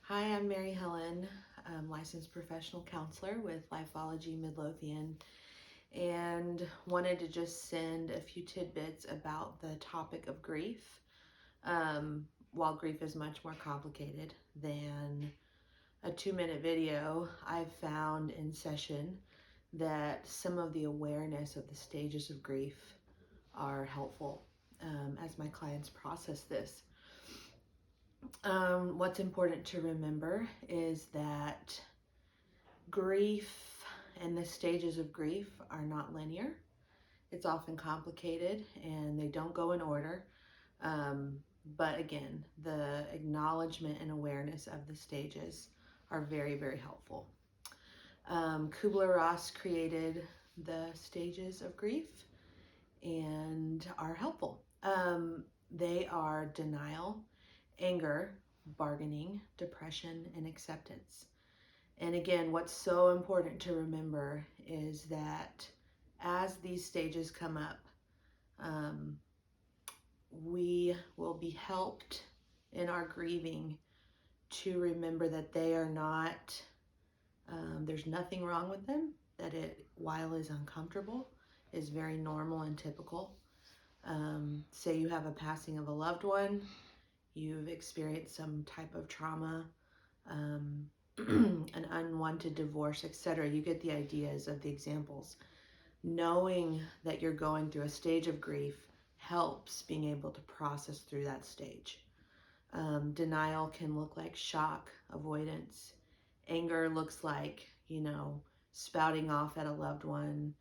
Hi, I'm Helen. I'm licensed professional counselor with Lifeologie Midlothian, and wanted to just send a few tidbits about the topic of grief. While grief is much more complicated than a 2-minute video, I've found in session that some of the awareness of the stages of grief are helpful as my clients process this. What's important to remember is that grief and the stages of grief are not linear. It's often complicated and they don't go in order. But again, the acknowledgement and awareness of the stages are very, very helpful. Kubler-Ross created the stages of grief and are helpful. They are denial, anger, bargaining, depression, and acceptance. And again, what's so important to remember is that as these stages come up, we will be helped in our grieving to remember that they are not, there's nothing wrong with them, that it, while is uncomfortable, is very normal and typical. Say you have a passing of a loved one, you've experienced some type of trauma, an unwanted divorce, etc. You get the ideas of the examples. Knowing that you're going through a stage of grief helps being able to process through that stage. Denial can look like shock, avoidance. Anger looks like, spouting off at a loved one.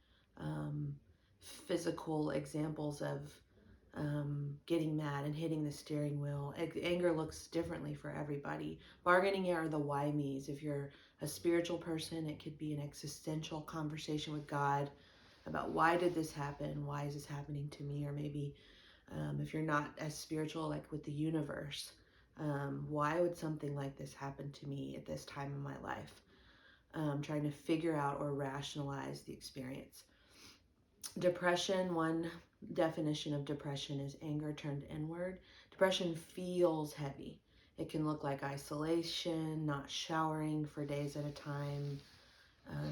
Physical examples of getting mad and hitting the steering wheel. Anger looks differently for everybody. Bargaining are the why me's. If you're a spiritual person, it could be an existential conversation with God about why did this happen? Why is this happening to me? Or maybe if you're not as spiritual, like with the universe, why would something like this happen to me at this time in my life? Trying to figure out or rationalize the experience. Depression, one definition of depression is anger turned inward. Depression feels heavy. It can look like isolation, not showering for days at a time,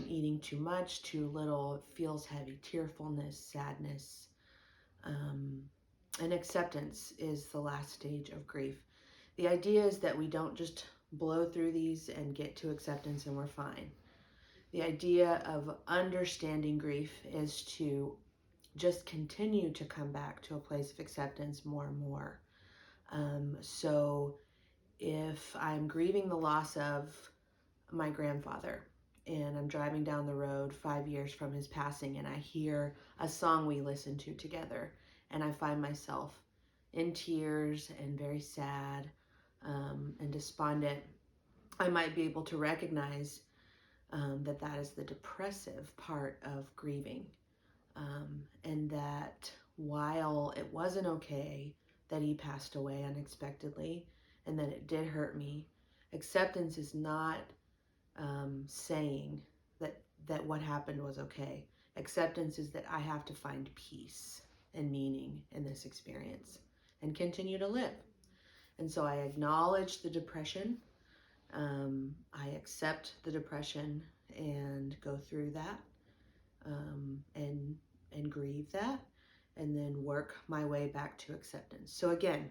eating too much, too little. It feels heavy. Tearfulness, sadness. And acceptance is the last stage of grief. The idea is that we don't just blow through these and get to acceptance and we're fine. The idea of understanding grief is to just continue to come back to a place of acceptance more and more. So if I'm grieving the loss of my grandfather and I'm driving down the road 5 years from his passing and I hear a song we listened to together and I find myself in tears and very sad and despondent, I might be able to recognize that is the depressive part of grieving. And that while it wasn't okay that he passed away unexpectedly and that it did hurt me, acceptance is not saying that what happened was okay. Acceptance is that I have to find peace and meaning in this experience and continue to live. And so I acknowledge the depression. I accept the depression and go through that and grieve that and then work my way back to acceptance. So again,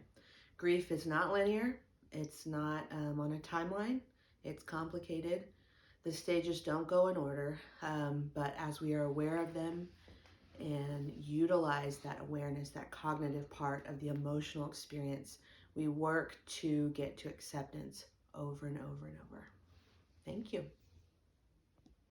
grief is not linear. It's not on a timeline. It's complicated. The stages don't go in order, but as we are aware of them and utilize that awareness, that cognitive part of the emotional experience, we work to get to acceptance over and over and over. Thank you.